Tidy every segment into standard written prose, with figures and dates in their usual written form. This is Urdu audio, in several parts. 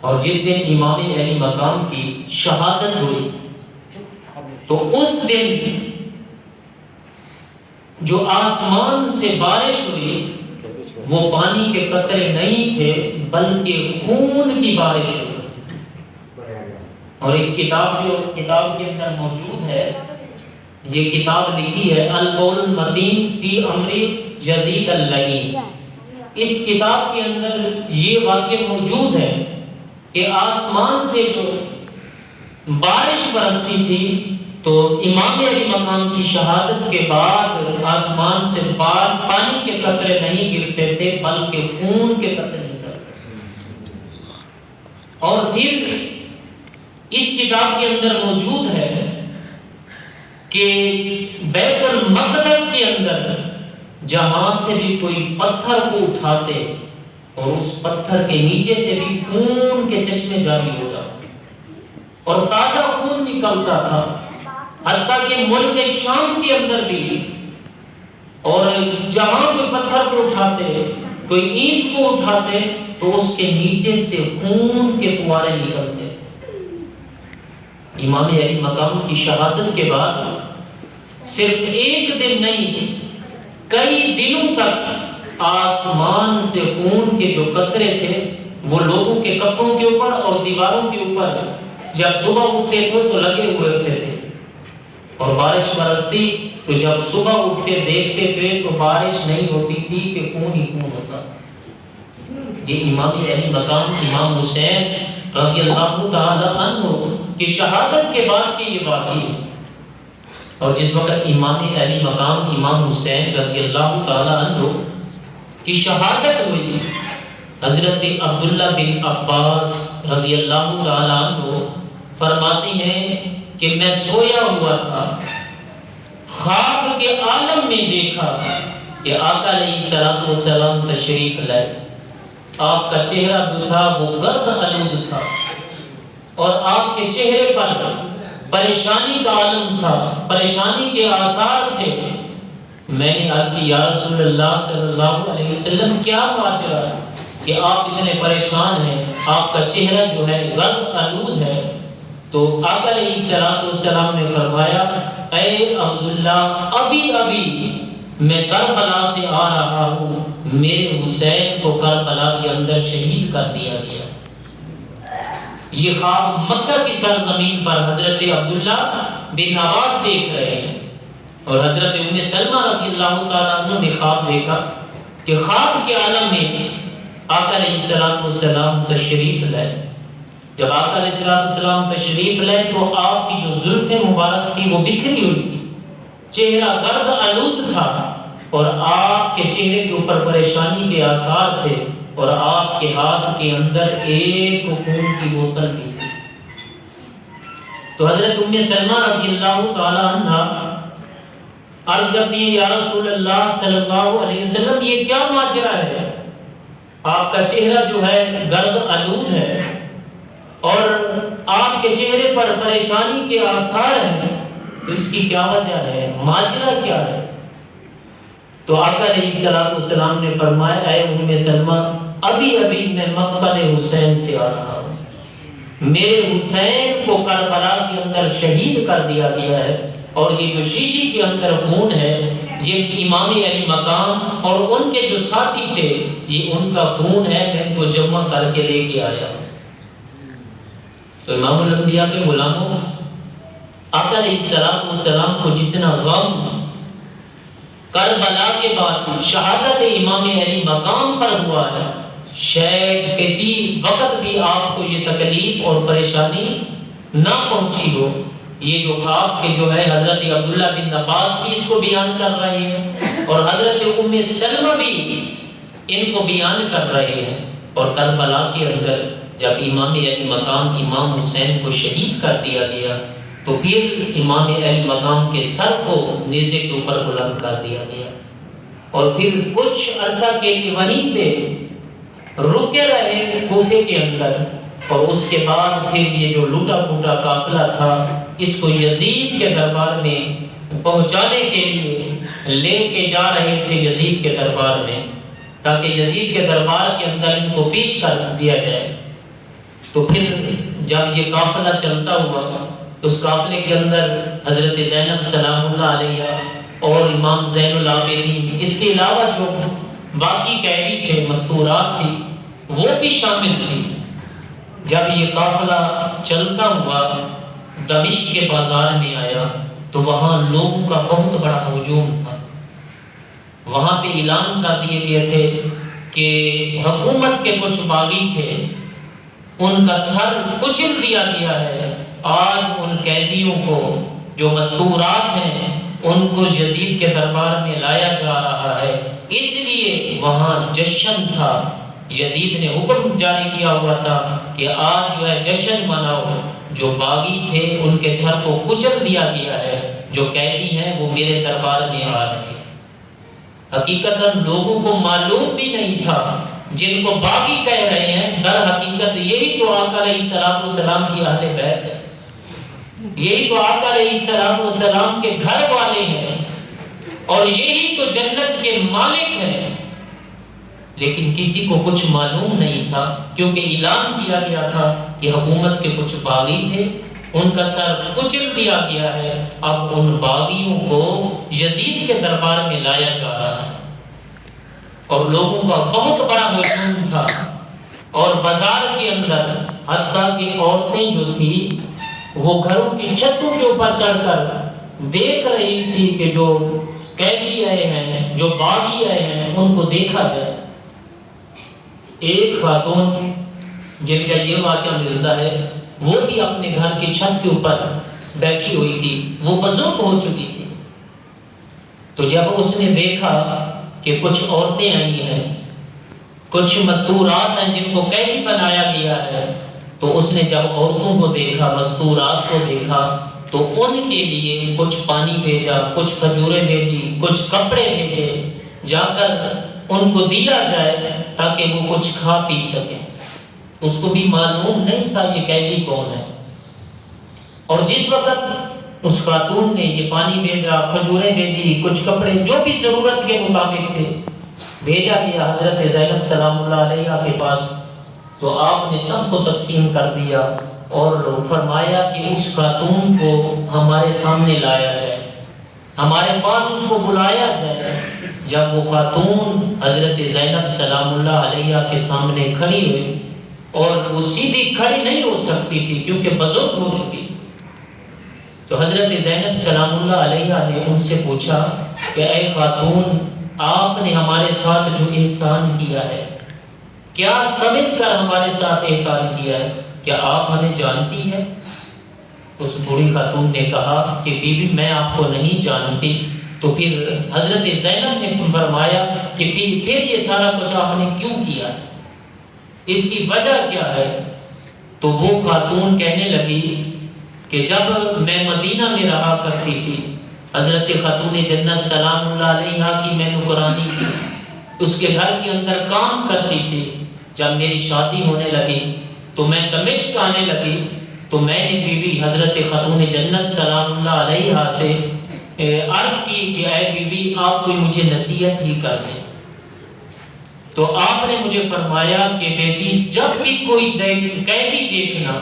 اور جس دن امام علی مقام کی شہادت ہوئی تو اس دن جو آسمان سے بارش ہوئی وہ پانی کے قطرے نہیں تھے بلکہ خون کی بارش ہوئی۔ اور اس کتاب کے اندر موجود ہے، یہ کتاب لکھی ہے القول المتین فی امر یزید اللعین۔ اس کتاب کے اندر یہ واقعہ موجود ہے کہ آسمان سے جو بارش برستی تھی تو امام علی مقام کی شہادت کے بعد آسمان سے پانی کے قطرے نہیں گرتے تھے بلکہ خون کے قطرے نکلتے۔ اور پھر اس کتاب کے اندر موجود ہے کہ بیت المقدس کے اندر جہاں سے بھی کوئی پتھر کو اٹھاتے اور اس پتھر کے نیچے سے بھی خون کے چشمے جاری ہو جاتے اور تازہ خون نکلتا تھا، حتیٰ کہ ملک شام کے اندر بھی، اور جہاں کوئی پتھر کو اٹھاتے، کوئی اینٹ کو اٹھاتے تو اس کے نیچے سے خون کے فوارے نکلتے۔ امام علی مقام کی شہادت کے بعد صرف ایک دن نہیں، کئی دنوں تک آسمان سے خون کے جو قطرے تھے وہ لوگوں کے کپڑوں کے اوپر اور دیواروں کے اوپر جب صبح اٹھتے تھے تو لگے ہوئے ہوتے تھے، اور بارش برستی تو جب صبح اٹھ کے دیکھتے تھے تو بارش نہیں ہوتی تھی کہ خون ہی خون ہوتا۔ یہ امام علی مقام امام حسین رضی اللہ تعالی عنہ کی شہادت کے بعد کی یہ واقعہ ہے۔ اور جس وقت امام علی مقام امام حسین رضی اللہ تعالی عنہ کی شہادت ہوئی، حضرت عبداللہ بن عباس رضی اللہ تعالی عنہ فرماتے ہیں کہ میں سویا ہوا تھا، خواب کے عالم میں دیکھا کہ آقا علیہ السلام تشریف لائے، آپ کا چہرہ جو تھا وہ گرد آلود تھا اور آپ کے چہرے پر پریشانی کا عالم تھا، پریشانی کے آثار تھے۔ میں نے عرض کی یا رسول اللہ صلی اللہ علیہ وسلم کیا ماجرا ہے کہ آپ اتنے پریشان ہیں، آپ کا چہرہ جو ہے گرد آلود ہے؟ تو آقا علیہ السلام نے فرمایا اے عبداللہ، ابھی میں کربلا سے آ رہا ہوں، میرے حسین کو کربلا کے اندر شہید کر دیا گیا۔ یہ خواب مکہ کی سرزمین پر حضرت عبداللہ بن عباس دیکھ رہے ہیں، اور حضرت ام سلمہ رضی اللہ تعالیٰ عنہ نے خواب دیکھا کہ خواب کے عالم میں آقا علیہ السلام تشریف لائے۔ جب آقا علیہ السلام تشریف لائے تو آپ کی جو زلفیں مبارک تھی وہ بکھری ہوئی تھی، چہرہ گرد آلود تھا، اور آپ کے چہرے کے اوپر پریشانی کے آثار تھے، اور آپ کے ہاتھ کے اندر ایک خون کی بوتل بھی تھی۔ تو حضرت ام سلمہ رضی اللہ تعالی عنہ عرض کرتی ہیں یا رسول اللہ صلی اللہ علیہ وسلم یہ کیا ماجرا ہے؟ آپ کا چہرہ جو ہے گرد آلود ہے اور آپ کے چہرے پر پریشانی کے آثار ہیں، تو اس کی کیا وجہ ہے، ماجرا کیا ہے؟ تو آقا علیہ السلام نے فرمایا اے ام سلمہ، ابھی میں مقتل حسین سے آ رہا ہوں، میرے حسین کو کربلا کے اندر شہید کر دیا گیا ہے، اور یہ جو شیشی کے اندر خون ہے یہ امام علی مقام اور ان کے جو ساتھی تھے یہ ان کا خون ہے، میں ان کو جمع کر کے لے کے آیا۔ تو امام الانبیاء کے غلاموں، آقا علیہ السلام کو جتنا غم کربلا کے بعد شہادت امام علی مقام پر ہوا ہے، شاید کسی وقت بھی آپ کو یہ تکلیف اور پریشانی نہ پہنچی ہو۔ یہ جو خواب کے جو ہے حضرت عبداللہ بن عباس بھی اس کو بیان کر رہے ہیں، اور حضرت ام سلمہ بھی ان کو بیان کر رہے ہیں۔ اور کربلا کے اندر جب امام علی مقام امام حسین کو شہید کر دیا گیا تو پھر امام علی مقام کے سر کو نیزے کے اوپر بلند کر دیا گیا، اور پھر کچھ عرصہ کے لیے وہیں پہ رکے رہے کوفے کے اندر، اور اس کے بعد پھر یہ جو لوٹا پھوٹا قافلہ تھا اس کو یزید کے دربار میں پہنچانے کے لیے لے کے جا رہے تھے یزید کے دربار میں، تاکہ یزید کے دربار کے اندر ان کو پیش کر دیا جائے۔ تو پھر جب یہ قافلہ چلتا ہوا تو اس قافلے کے اندر حضرت زینب سلام اللہ علیہ اور امام زین العابدین، اس کے علاوہ جو باقی قیدی تھے، مستورات تھی، وہ بھی شامل تھی۔ جب یہ قافلہ چلتا ہوا دمشق کے بازار میں آیا تو وہاں لوگوں کا بہت بڑا ہجوم تھا۔ وہاں پہ اعلان کر دیے گئے تھے کہ حکومت کے کچھ باغی تھے، ان کا سر کچل دیا گیا ہے، آج ان قیدیوں کو جو مستورات ہیں ان کو یزید کے دربار میں لایا جا رہا ہے، اس لیے وہاں جشن تھا۔ یزید نے حکم جاری کیا ہوا تھا کہ آج جو ہے جشن مناؤ، جو باغی تھے ان کے سر کو کچل دیا گیا ہے، جو قیدی ہیں وہ میرے دربار میں آ رہے ہیں۔ حقیقتاً لوگوں کو معلوم بھی نہیں تھا، جن کو باغی کہہ رہے ہیں در حقیقت یہی تو آقا علیہ السلام والسلام کی اہل بیت ہے، یہی تو آقا علیہ السلام والسلام کے گھر والے ہیں، اور یہی تو جنت کے مالک ہیں۔ لیکن کسی کو کچھ معلوم نہیں تھا، کیونکہ اعلان کیا گیا تھا کہ حکومت کے کچھ باغی تھے، ان کا سر کچل دیا گیا ہے، اب ان باغیوں کو یزید کے دربار میں لایا جا رہا ہے۔ اور لوگوں کا بہت بڑا ہجوم تھا، اور بازار کے اندر حتیٰ کہ عورتیں جو تھی وہ گھروں کی چھتوں کے اوپر چڑھ کر دیکھ رہی تھی کہ جو قیدی آئے ہیں، جو باغی آئے ہیں، ان کو دیکھا جائے۔ ایک خاتون جن کا یہ واقعہ ملتا ہے، وہ بھی اپنے گھر کی چھت کے اوپر بیٹھی ہوئی تھی، وہ بزرگ ہو چکی تھی۔ تو جب اس نے دیکھا کہ کچھ عورتیں آئی ہیں، کچھ مستورات ہیں جن کو قیدی بنایا گیا ہے، تو اس نے جب عورتوں کو دیکھا، مستورات کو دیکھا، تو ان کے لیے کچھ پانی بھیجا، کچھ کھجوریں بھیجی، کچھ کپڑے بھیجے، جا کر ان کو دیا جائے تاکہ وہ کچھ کھا پی سکیں۔ اس کو بھی معلوم نہیں تھا یہ قیدی کون ہے۔ اور جس وقت اس خاتون نے یہ پانی بھیجا، کھجوریں بھیجی، کچھ کپڑے جو بھی ضرورت کے مطابق تھے بھیجا گیا حضرت زینب سلام اللہ علیہ کے پاس، تو آپ نے سب کو تقسیم کر دیا اور فرمایا کہ اس خاتون کو ہمارے سامنے لایا جائے، ہمارے پاس اس کو بلایا جائے۔ جب وہ خاتون حضرت زینب سلام اللہ علیہ کے سامنے کھڑی ہوئی، اور وہ سیدھی کھڑی نہیں ہو سکتی تھی کیونکہ بزرگ ہو چکی، تو حضرت زینب سلام اللہ علیہ نے ان سے پوچھا کہ اے خاتون، آپ نے ہمارے ساتھ جو احسان کیا ہے، کیا سمجھ کر ہمارے ساتھ احسان کیا ہے؟ کیا آپ ہمیں جانتی ہیں؟ اس بوڑھی خاتون نے کہا کہ بی بی میں آپ کو نہیں جانتی۔ تو پھر حضرت زینب نے فرمایا کہ پھر یہ سارا کچھ آپ نے کیوں کیا، اس کی وجہ کیا ہے؟ تو وہ خاتون کہنے لگی کہ جب میں مدینہ میں رہا کرتی تھی، حضرت خاتون جنت سلام اللہ علیہ کی میں نکرانی تھی، اس کے گھر کے اندر کام کرتی تھی۔ جب میری شادی ہونے لگی تو میں دمشق آنے لگی، تو میں نے بی بی حضرت خاتون جنت سلام اللہ علیہ سے عرض کی کہ اے بی بی آپ کوئی مجھے نصیحت ہی کر دیں۔ تو آپ نے مجھے فرمایا کہ بیٹی جب بھی کوئی قیدی دیکھنا،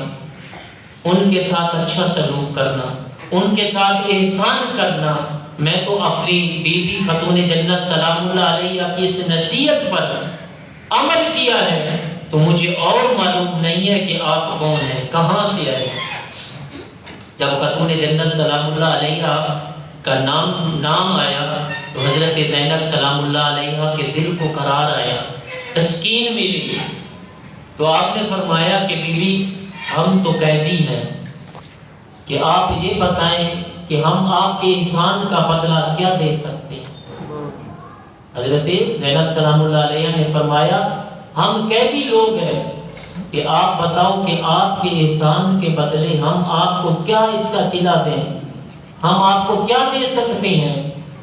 ان کے ساتھ اچھا سلوک کرنا، ان کے ساتھ احسان کرنا۔ میں تو اپنی بی بی خاتون جنت سلام اللہ علیہ کی اس نصیحت پر عمل کیا ہے، تو مجھے اور معلوم نہیں ہے کہ آپ کون ہیں، کہاں سے آئے۔ جب خاتون جنت سلام اللہ علیہ کا نام آیا تو حضرت زینب سلام اللہ علیہ کے دل کو قرار آیا، تسکین ملی۔ تو آپ نے فرمایا کہ بی بی ہم تو قیدی ہیں، کہ آپ یہ بتائیں کہ ہم آپ کے احسان کا بدلہ کیا دے سکتے ہیں۔ حضرت زینب سلام اللہ علیہ نے فرمایا ہم قیدی لوگ ہیں، کہ آپ بتاؤ کہ آپ کے احسان کے بدلے ہم آپ کو کیا اس کا صلہ دیں، ہم آپ کو کیا دے سکتے ہیں۔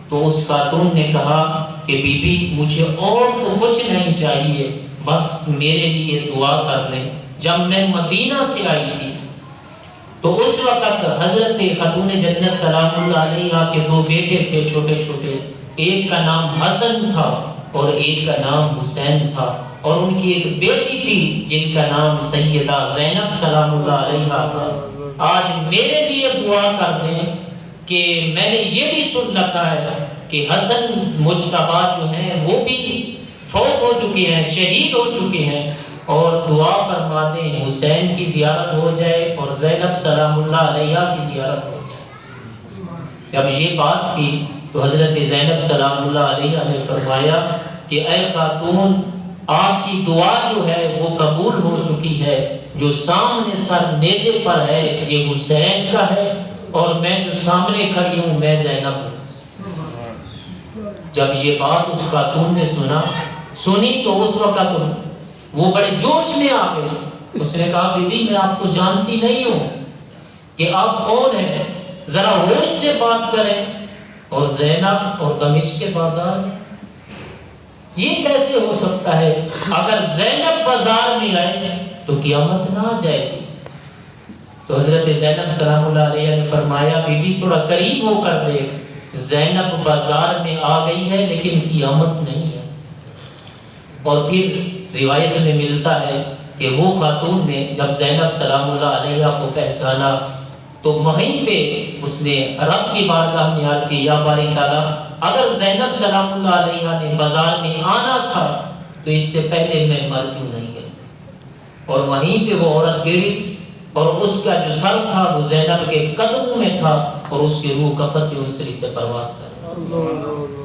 تو اس خاتون نے کہا کہ بی بی مجھے اور تو کچھ نہیں چاہیے، بس میرے لیے دعا کر دیں۔ جب میں مدینہ سے آئی تھی تو اس وقت حضرت خاتون جنت سلام اللہ علیہ کے دو بیٹے تھے چھوٹے چھوٹے، ایک کا نام حسن تھا اور ایک کا نام حسین تھا، اور ان کی ایک بیٹی تھی جن کا نام سیدہ زینب سلام اللہ علیہا تھا۔ آج میرے لیے دعا کر دیں کہ میں نے یہ بھی سن رکھا ہے کہ حسن مجتبیٰ جو ہیں وہ بھی فوت ہو چکے ہیں، شہید ہو چکے ہیں، اور دعا فرما دیں حسین کی زیارت ہو جائے اور زینب سلام اللہ علیہا کی زیارت ہو جائے۔ جب یہ بات کی تو حضرت زینب سلام اللہ علیہا نے فرمایا کہ اے خاتون، آپ کی دعا جو ہے وہ قبول ہو چکی ہے، جو سامنے سر نیزے پر ہے یہ حسین کا ہے، اور میں جو سامنے کھڑی ہوں میں زینب ہوں۔ جب یہ بات اس خاتون نے سنی تو اس وقت وہ بڑے جوش میں آ گئی۔ اس نے کہا بی بی میں آپ کو جانتی نہیں ہوں کہ آپ کون ہیں، ذرا ہوش سے بات کریں۔ اور زینب اور دمشق کے بازار میں یہ کیسے ہو سکتا ہے؟ اگر زینب بازار میں آئے تو قیامت نہ آ جائے گی۔ تو حضرت زینب سلام اللہ علیہ نے فرمایا بی بی تھوڑا قریب ہو کر دیکھ، زینب بازار میں آ گئی ہے لیکن قیامت نہیں ہے۔ اور پھر روایت میں ملتا ہے کہ وہ خاتون نے جب زینب سلام اللہ علیہ کو پہچانا تو وہیں پہ اس نے رب کی بارگاہ میں عرض کی یا باری تعالیٰ اگر زینب سلام اللہ علیہ نے بازار میں آنا تھا تو اس سے پہلے میں مر کیوں نہیں گئی۔ اور وہیں پہ وہ عورت گری اور اس کا جو سر تھا وہ زینب کے قدموں میں تھا اور اس کی روح قفس انسری سے پرواز کر رہی۔